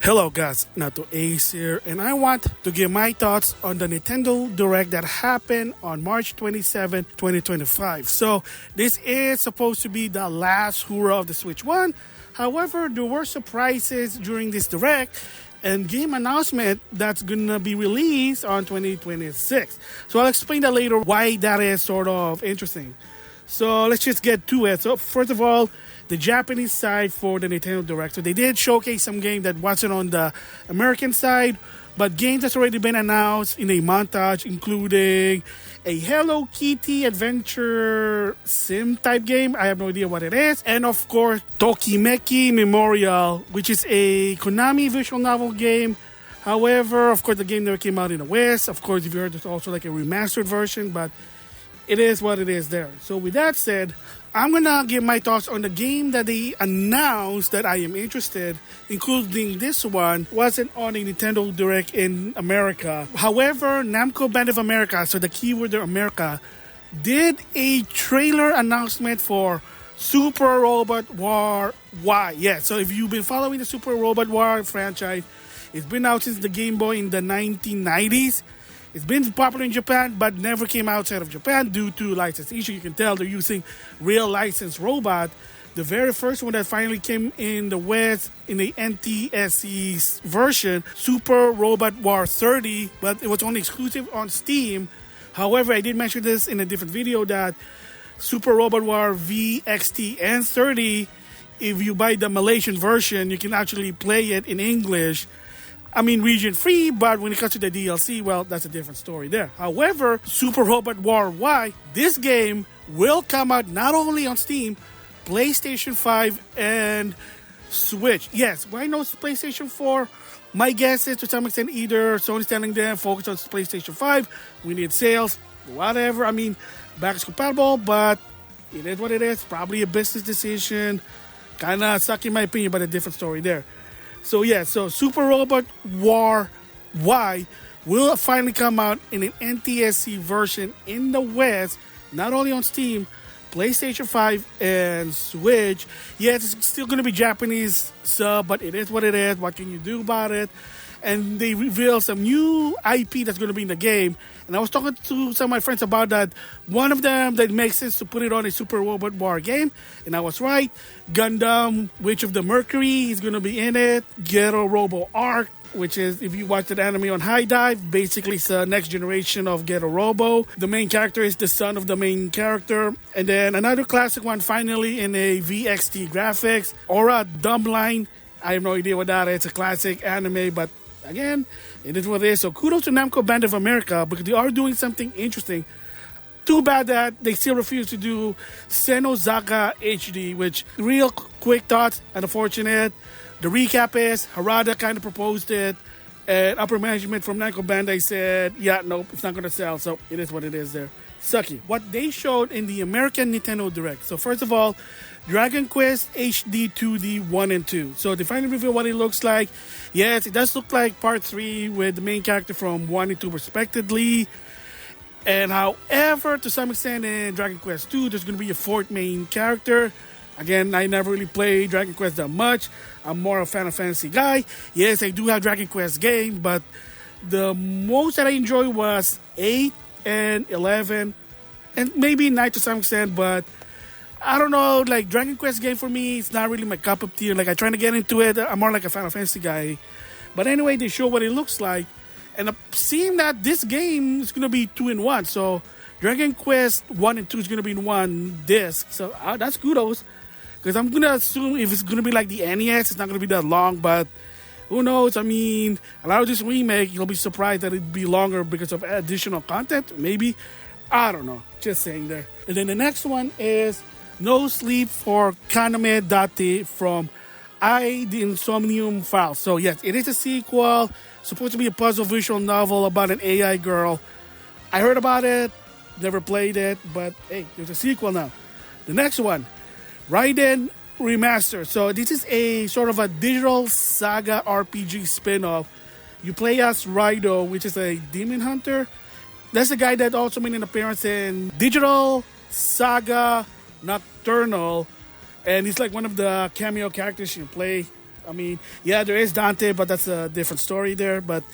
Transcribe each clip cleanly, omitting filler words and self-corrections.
Hello guys, NautoAis here, and I want to give my thoughts on the Nintendo Direct that happened on March 27, 2025. So this is supposed to be the last hurrah of the Switch 1. However, there were surprises during this Direct and game announcement that's gonna be released on 2026. So I'll explain that later why that is sort of interesting. So let's just get to it. So first of all, the Japanese side for the Nintendo Direct. So they did showcase some game that wasn't on the American side, but games that's already been announced in a montage, including a Hello Kitty adventure sim type game. I have no idea what it is. And of course, Tokimeki Memorial, which is a Konami visual novel game. However, of course, the game never came out in the West. Of course, if you heard, there's also like a remastered version, but it is what it is there. So with that said, I'm going to give my thoughts on the game that they announced that I am interested, including this one, wasn't on a Nintendo Direct in America. However, Namco Band of America, so the keyword there, America, did a trailer announcement for Super Robot War Y. Yeah, so if you've been following the Super Robot War franchise, it's been out since the Game Boy in the 1990s. It's been popular in Japan, but never came outside of Japan due to license issue. You can tell they're using real licensed robot. The very first one that finally came in the West in the NTSC version, Super Robot War 30, but it was only exclusive on Steam. However, I did mention this in a different video that Super Robot War VXT and 30, if you buy the Malaysian version, you can actually play it in English. I mean, region free, but when it comes to the DLC, well, that's a different story there. However, Super Robot War Y, this game will come out not only on Steam, PlayStation 5, and Switch. Yes, why no PlayStation 4? My guess is to some extent either Sony's telling them focus on PlayStation 5, we need sales, whatever. I mean, backwards compatible, but it is what it is. Probably a business decision. Kind of suck in my opinion, but a different story there. So yeah, so Super Robot War Y will finally come out in an NTSC version in the West, not only on Steam, PlayStation 5, and Switch. Yes, it's still going to be Japanese sub, but it is what it is. What can you do about it? And they revealed some new IP that's going to be in the game. And I was talking to some of my friends about that. One of them that makes sense to put it on a Super Robot War game. And I was right. Gundam, Witch of the Mercury, is going to be in it. Ghetto Robo Arc, which is, if you watch that anime on High Dive, basically it's the next generation of Ghetto Robo. The main character is the son of the main character. And then another classic one finally in a VXT graphics. Aura Dumbline. I have no idea what that is. It's a classic anime, but again, it is what it is. So kudos to Namco Band of America because they are doing something interesting. Too bad that they still refuse to do Senozaka HD, which real quick thoughts and unfortunate. The recap is Harada kind of proposed it and upper management from Namco Bandai said, yeah, nope, it's not going to sell. So it is what it is there. Sucky. What they showed in the American Nintendo Direct. So first of all, Dragon Quest HD 2D 1 and 2. So they finally reveal what it looks like. Yes, it does look like part 3 with the main character from 1 and 2 respectively. And however, to some extent in Dragon Quest 2, there's going to be a fourth main character. Again, I never really played Dragon Quest that much. I'm more a Final Fantasy guy. Yes, I do have Dragon Quest games, but the most that I enjoyed was 8 and 11. And maybe 9 to some extent, but I don't know, like Dragon Quest game for me, it's not really my cup of tea. Like I'm trying to get into it. I'm more like a Final Fantasy guy. But anyway, they show what it looks like. And I'm seeing that this game is going to be 2 in 1. So Dragon Quest 1 and 2 is going to be in one disc. So that's kudos. Because I'm going to assume if it's going to be like the NES, it's not going to be that long. But who knows? I mean, a lot of this remake, you'll be surprised that it'd be longer because of additional content. Maybe. I don't know. Just saying there. And then the next one is No Sleep for Kaname Date from The Insomnium Files. So yes, it is a sequel. Supposed to be a puzzle visual novel about an AI girl. I heard about it. Never played it. But hey, there's a sequel now. The next one, Raiden Remaster. So this is a sort of a digital saga RPG spin-off. You play as Raido, which is a demon hunter. That's the guy that also made an appearance in Digital Saga Nocturnal. And he's like one of the cameo characters you play. I mean, yeah, there is Dante, but that's a different story there. But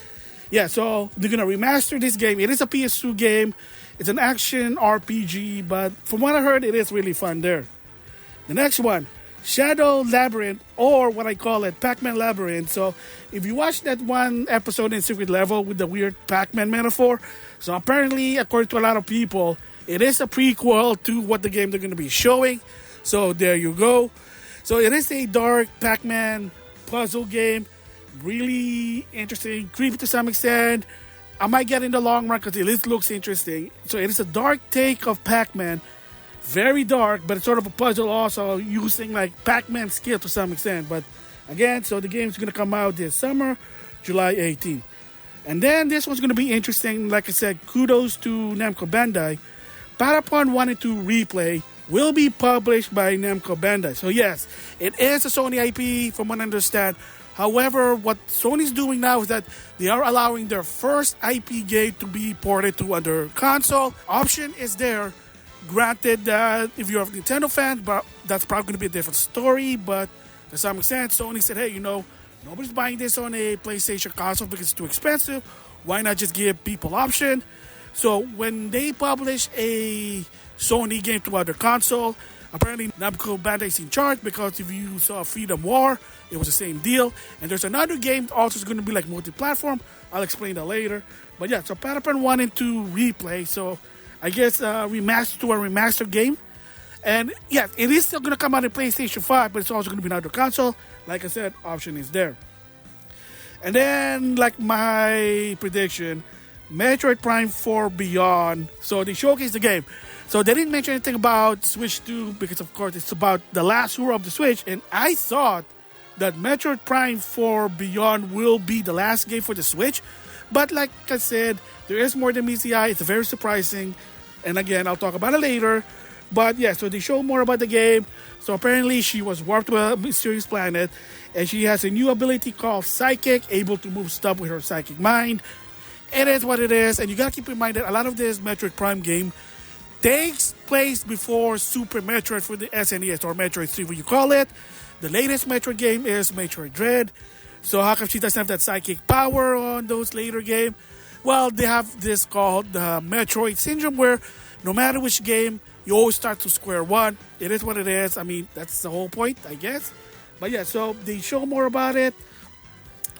yeah, so they're gonna remaster this game. It is a PS2 game. It's an action RPG, but from what I heard, it is really fun there. The next one, Shadow Labyrinth, or what I call it, Pac-Man Labyrinth. So if you watch that one episode in Secret Level with the weird Pac-Man metaphor, so apparently, according to a lot of people, it is a prequel to what the game they're going to be showing. So there you go. So it is a dark Pac-Man puzzle game. Really interesting, creepy to some extent. I might get in the long run because it looks interesting. So it is a dark take of Pac-Man. Very dark, but it's sort of a puzzle also using like Pac-Man skill to some extent. But again, so the game's going to come out this summer, July 18th. And then this one's going to be interesting. Like I said, kudos to Namco Bandai. Patapon 1 and 2 Replay will be published by Namco Bandai. So yes, it is a Sony IP from what I understand. However, what Sony's doing now is that they are allowing their first IP game to be ported to other console. Option is there. Granted that if you're a Nintendo fan, but that's probably going to be a different story. But to some extent, Sony said, hey, nobody's buying this on a PlayStation console because it's too expensive. Why not just give people option? So when they publish a Sony game to other console, apparently Namco Bandai is in charge because if you saw Freedom War, it was the same deal. And there's another game also is going to be like multi-platform. I'll explain that later. But yeah, so Patapon 1 and 2 Replay. So I guess remaster game. And yeah, it is still going to come out in PlayStation 5, but it's also going to be another console. Like I said, option is there. And then, like my prediction, Metroid Prime 4 Beyond. So they showcased the game. So they didn't mention anything about Switch 2 because, of course, it's about the last hurrah of the Switch. And I thought that Metroid Prime 4 Beyond will be the last game for the Switch. But like I said, there is more than meets the eye. It's very surprising. And again, I'll talk about it later. But yeah, so they show more about the game. So apparently she was warped to a mysterious planet. And she has a new ability called Psychic, able to move stuff with her psychic mind. It is what it is. And you gotta keep in mind that a lot of this Metroid Prime game takes place before Super Metroid for the SNES, or Metroid 3, what you call it. The latest Metroid game is Metroid Dread. So how come she doesn't have that psychic power on those later games? Well, they have this called the Metroid Syndrome, where no matter which game, you always start to square one. It is what it is. I mean, that's the whole point, I guess. But yeah, so they show more about it.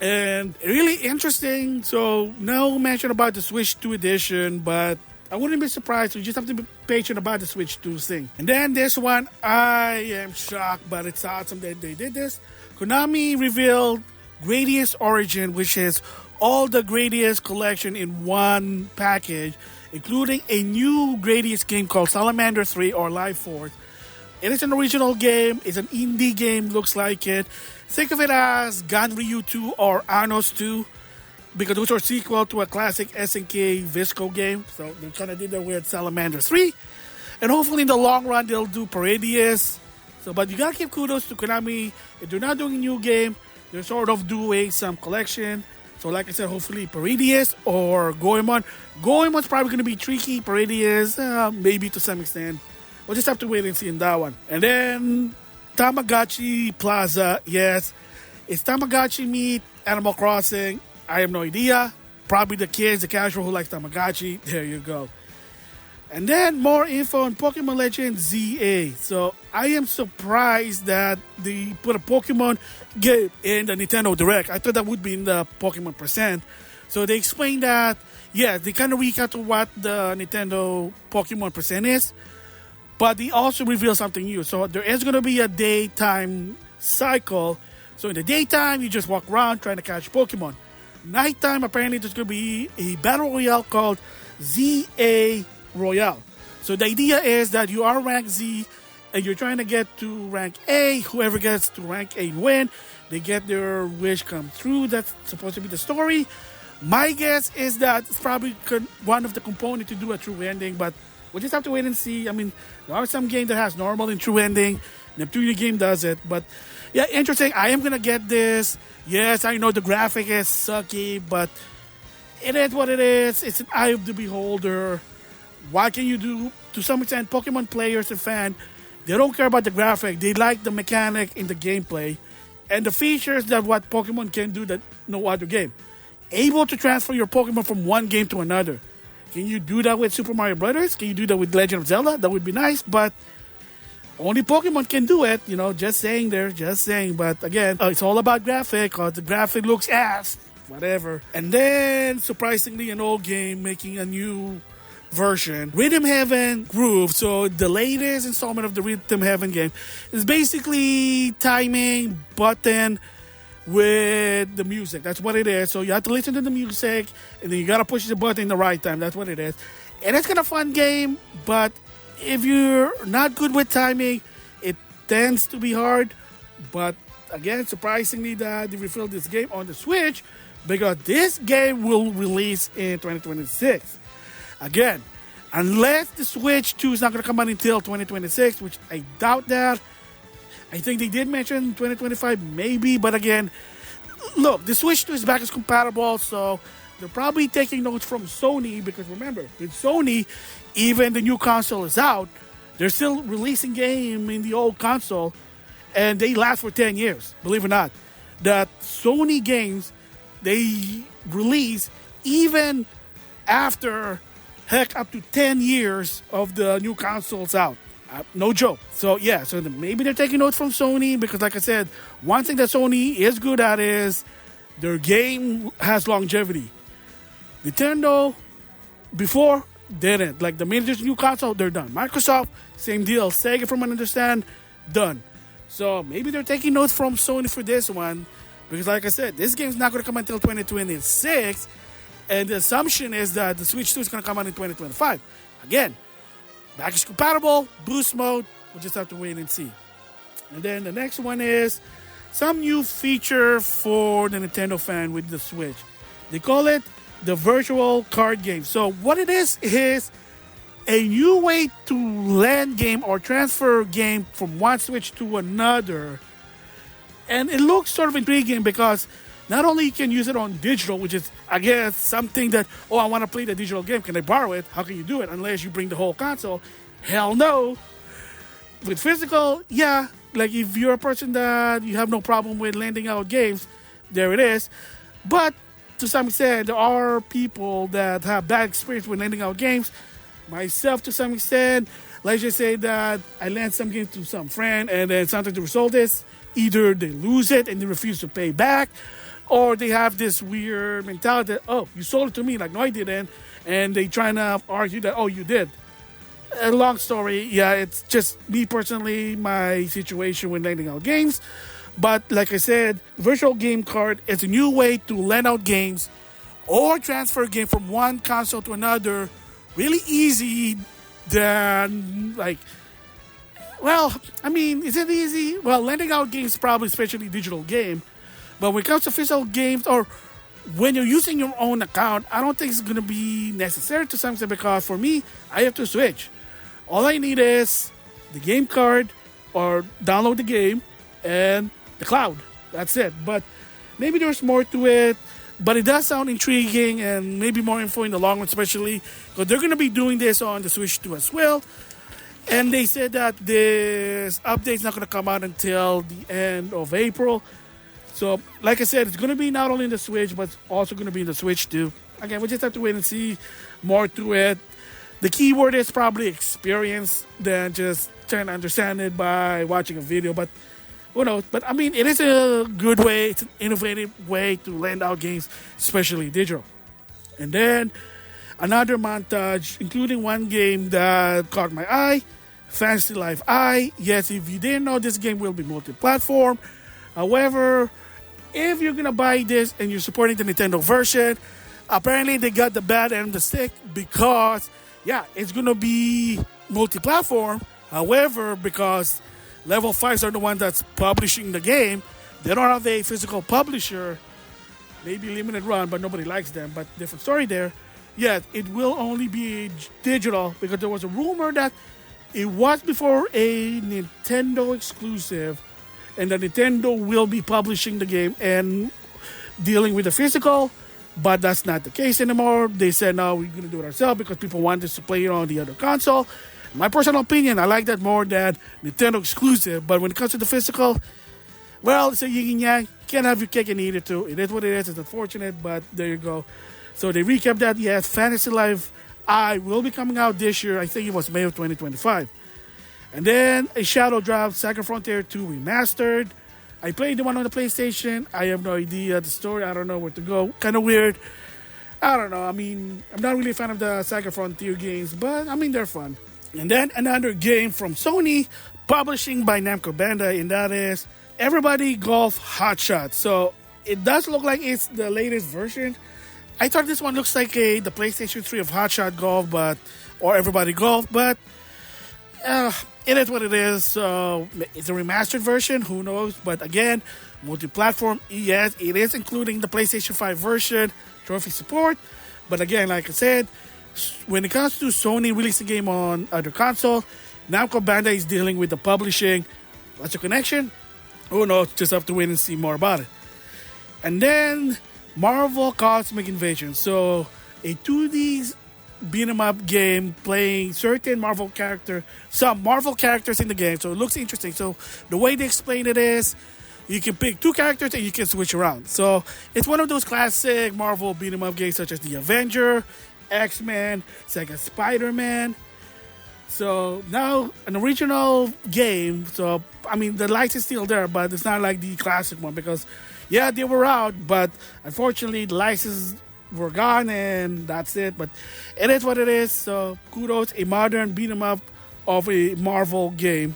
And really interesting. So no mention about the Switch 2 edition, but I wouldn't be surprised. You just have to be patient about the Switch 2 thing. And then this one, I am shocked, but it's awesome that they did this. Konami revealed Gradius Origin, which is all the Gradius collection in one package, including a new Gradius game called Salamander 3 or Life Force. It is an original game. It's an indie game, looks like it. Think of it as Ganryu 2 or Anos 2, because those are sequel to a classic SNK Visco game. So they kind of did that with Salamander 3. And hopefully in the long run, they'll do Paradius. So, but you gotta give kudos to Konami. If they're not doing a new game, they're sort of doing some collection. So like I said, hopefully Paradius or Goemon. Goemon's probably going to be tricky. Paradius, maybe to some extent. We'll just have to wait and see in that one. And then Tamagotchi Plaza. Yes, it's Tamagotchi meet Animal Crossing. I have no idea. Probably the kids, the casual who likes Tamagotchi. There you go. And then more info on Pokemon Legends ZA. So I am surprised that they put a Pokemon game in the Nintendo Direct. I thought that would be in the Pokemon Present. So they explained that, yeah, they kind of recap to what the Nintendo Pokemon Present is. But they also reveal something new. So there is going to be a daytime cycle. So in the daytime, you just walk around trying to catch Pokemon. Nighttime, apparently there's going to be a Battle Royale called ZA Royale. So the idea is that you are rank Z and you're trying to get to rank A. Whoever gets to rank A win. They get their wish come true. That's supposed to be the story. My guess is that it's probably one of the components to do a true ending, but we'll just have to wait and see. I mean, there are some games that has normal and true ending. Neptunia game does it, but yeah, interesting. I am gonna get this. Yes, I know the graphic is sucky, but it is what it is. It's an eye of the beholder. What can you do? To some extent, Pokemon players and fans, they don't care about the graphic. They like the mechanic in the gameplay. And the features that what Pokemon can do that no other game. Able to transfer your Pokemon from one game to another. Can you do that with Super Mario Brothers? Can you do that with Legend of Zelda? That would be nice, but only Pokemon can do it. Just saying there, just saying. But again, it's all about graphic, because the graphic looks ass. Whatever. And then, surprisingly, an old game making a new version, Rhythm Heaven Groove. So the latest installment of the Rhythm Heaven game is basically timing button with the music. That's what it is. So you have to listen to the music, and then you gotta push the button in the right time. That's what it is. And it's kind of fun game, but if you're not good with timing, it tends to be hard. But again, surprisingly, that they revealed this game on the Switch, because this game will release in 2026. Again, unless the Switch 2 is not going to come out until 2026, which I doubt that. I think they did mention 2025, maybe. But again, look, the Switch 2 is backwards compatible, so they're probably taking notes from Sony, because remember, with Sony, even the new console is out, they're still releasing game in the old console, and they last for 10 years, believe it or not. That Sony games, they release even after, heck, up to 10 years of the new consoles out. No joke. So yeah, so maybe they're taking notes from Sony, because like I said, one thing that Sony is good at is their game has longevity. Nintendo, before, didn't. Like the minute there's a new console, they're done. Microsoft, same deal. Sega, from what I understand, done. So maybe they're taking notes from Sony for this one, because like I said, this game's not going to come until 2026, and the assumption is that the Switch 2 is going to come out in 2025. Again, backwards compatible, boost mode, we'll just have to wait and see. And then the next one is some new feature for the Nintendo fan with the Switch. They call it the virtual card game. So what it is a new way to lend game or transfer game from one Switch to another. And it looks sort of intriguing, because not only you can use it on digital, which is, I guess, something that, I want to play the digital game. Can I borrow it? How can you do it? Unless you bring the whole console. Hell no. With physical, yeah. Like if you're a person that you have no problem with lending out games, there it is. But to some extent, there are people that have bad experience with lending out games. Myself, to some extent, let's just say that I lent some games to some friend, and then sometimes the result is either they lose it and they refuse to pay back, or they have this weird mentality that, you sold it to me. Like, no, I didn't. And they try to argue that, you did. A long story. Yeah, it's just me personally, my situation with lending out games. But like I said, virtual game card is a new way to lend out games or transfer a game from one console to another really easy than, like, is it easy? Well, lending out games probably, especially digital game. But when it comes to physical games, or when you're using your own account, I don't think it's going to be necessary to some extent, because for me, I have to Switch. All I need is the game card, or download the game, and the cloud. That's it. But maybe there's more to it. But it does sound intriguing, and maybe more info in the long run, especially because they're going to be doing this on the Switch 2 as well. And they said that this update is not going to come out until the end of April. So, like I said, it's going to be not only in the Switch, but it's also going to be in the Switch 2. Again, we just have to wait and see more to it. The key word is probably experience than just trying to understand it by watching a video. But who knows? But it is a good way. It's an innovative way to lend out games, especially digital. And then another montage, including one game that caught my eye, Fantasy Life I. Yes, if you didn't know, this game will be multi-platform. However, if you're going to buy this and you're supporting the Nintendo version, apparently they got the bad end of the stick, because, it's going to be multi-platform. However, because Level 5s are the one that's publishing the game, they don't have a physical publisher, maybe limited run, but nobody likes them, but different story there. It will only be digital, because there was a rumor that it was before a Nintendo exclusive, and that Nintendo will be publishing the game and dealing with the physical, but that's not the case anymore. They said, no, we're going to do it ourselves because people want us to play it on the other console. In my personal opinion, I like that more than Nintendo exclusive, but when it comes to the physical, Well, so yin and yang. Can't have your cake and eat it too. It is what it is. It's unfortunate, but there you go. So they recap that. Yes, Fantasy Life I will be coming out this year. I think it was May of 2025. And then a Shadow drop, Second Frontier 2 Remastered. I played the one on the PlayStation. I have no idea the story. I don't know where to go. Kind of weird. I don't know. I mean, I'm not really a fan of the Second Frontier games, but I mean, they're fun. And then another game from Sony, publishing by Namco Bandai, and that is Everybody Golf Hot Shot. So it does look like it's the latest version. I thought this one looks like the PlayStation 3 of Hot Shot Golf, or Everybody Golf, but it is what it is. So it's a remastered version. Who knows? But again, multi-platform. Yes, it is including the PlayStation 5 version, trophy support. But again, like I said, when it comes to Sony releasing a game on other console, Namco Bandai is dealing with the publishing. What's the connection? Who knows? Just have to wait and see more about it. And then Marvel Cosmic Invasion. So a 2D beat 'em up game playing certain some Marvel characters in the game. So it looks interesting. So the way they explain it is, you can pick two characters and you can switch around. So it's one of those classic Marvel beat 'em up games such as the Avenger, X-Men, Sega Spider-Man. So now an original game. So I mean the license is still there, but it's not like the classic one because yeah, they were out, but unfortunately the licenses were gone and that's it. But it is what it is. So kudos, a modern beat 'em up of a Marvel game.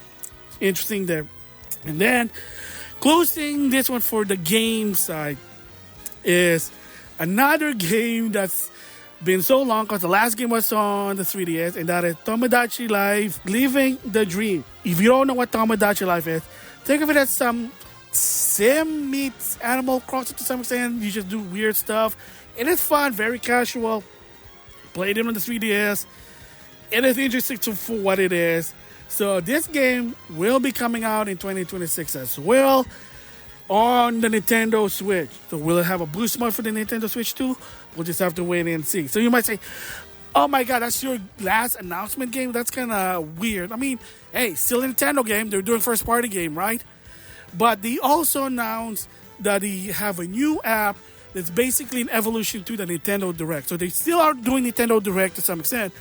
Interesting there. And then closing this one for the game side is another game that's been so long because the last game was on the 3DS, and that is Tomodachi Life Living the Dream. If you don't know what Tomodachi Life is, think of it as some sim meets Animal Crossing to some extent. You just do weird stuff. It is fun, very casual. Played it on the 3DS. It is interesting for what it is. So this game will be coming out in 2026 as well on the Nintendo Switch. So will it have a boost mode for the Nintendo Switch too? We'll just have to wait and see. So you might say, oh my god, that's your last announcement game? That's kind of weird. I mean, hey, still a Nintendo game. They're doing first party game, right? But they also announced that they have a new app that's basically an evolution to the Nintendo Direct. So they still are doing Nintendo Direct to some extent.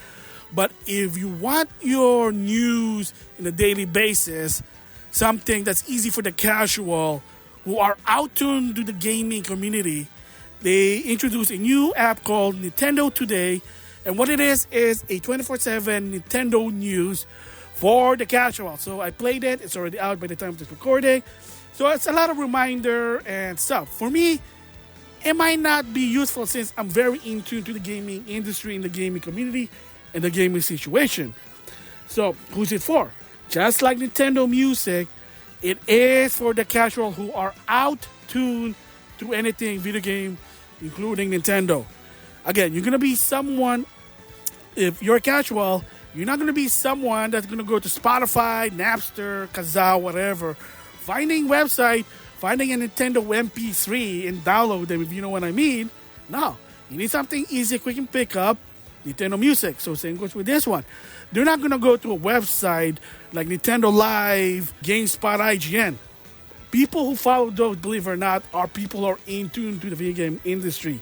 But if you want your news on a daily basis, something that's easy for the casual who are out-tuned to the gaming community, they introduced a new app called Nintendo Today. And what it is a 24/7 Nintendo news for the casual. So I played it. It's already out by the time of this recording. So it's a lot of reminder and stuff. For me, it might not be useful since I'm very in tune to the gaming industry and the gaming community and the gaming situation. So who's it for? Just like Nintendo Music, it is for the casual who are out-tuned to anything video game, including Nintendo. Again, you're going to be someone, if you're casual, you're not going to be someone that's going to go to Spotify, Napster, Kazaa, whatever, finding website, finding a Nintendo MP3 and download them, if you know what I mean. No, you need something easy, quick, and pick up. Nintendo Music. So same goes with this one. They're not going to go to a website like Nintendo Live, GameSpot, IGN. People who follow those, believe it or not, are people who are in tune to the video game industry.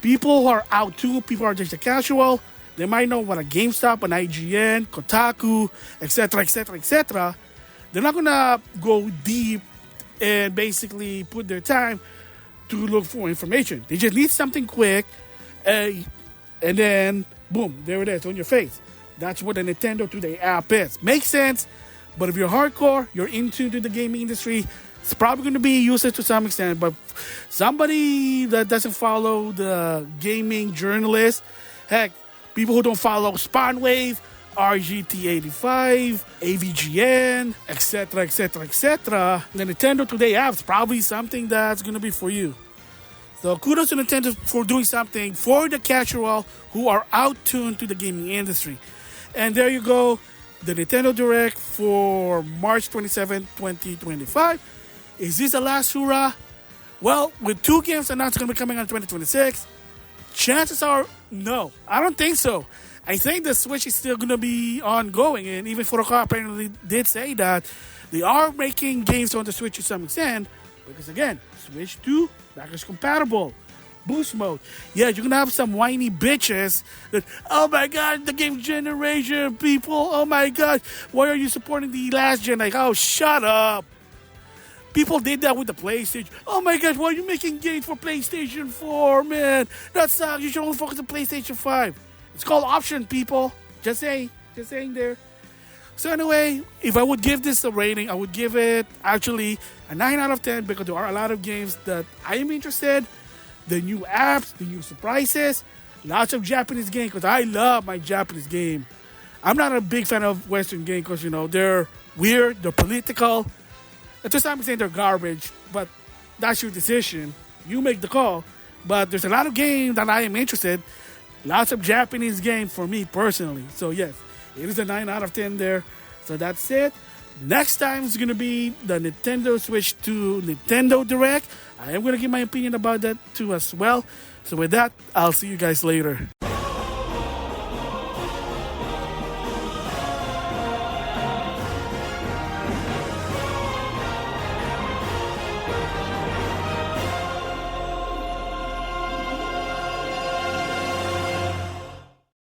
People who are out too, people who are just a casual, they might know what a GameStop, an IGN, Kotaku, etc., etc., etc. They're not going to go deep and basically put their time to look for information. They just need something quick, and then, boom, there it is on your face. That's what the Nintendo Today app is. Makes sense, but if you're hardcore, you're into the gaming industry, it's probably going to be useless to some extent. But somebody that doesn't follow the gaming journalists, heck, people who don't follow Spawnwave, RGT85, AVGN, etc., etc., etc., the Nintendo Today app is probably something that's going to be for you. So kudos to Nintendo for doing something for the casual who are out-tuned to the gaming industry. And there you go, the Nintendo Direct for March 27, 2025. Is this the last hurrah? Well, with two games announced going to be coming out in 2026, chances are no. I don't think so. I think the Switch is still gonna be ongoing, and even Furukawa apparently did say that they are making games on the Switch to some extent, because again, Switch 2 backwards compatible. Boost mode. Yeah, you're gonna have some whiny bitches that, oh my god, the game generation people, oh my god, why are you supporting the last gen? Like, oh, shut up. People did that with the PlayStation. Oh my god, why are you making games for PlayStation 4, man? That sucks. You should only focus on PlayStation 5. It's called option, people. Just saying. Just saying there. So anyway, if I would give this a rating, I would give it actually a 9 out of 10 because there are a lot of games that I am interested. The new apps, the new surprises, lots of Japanese games because I love my Japanese game. I'm not a big fan of Western games because, they're weird, they're political. And to some extent, they're garbage, but that's your decision. You make the call. But there's a lot of games that I am interested. Lots of Japanese games for me personally. So yes, it is a 9 out of 10 there. So that's it. Next time is going to be the Nintendo Switch 2 Nintendo Direct. I am going to give my opinion about that too as well. So with that, I'll see you guys later.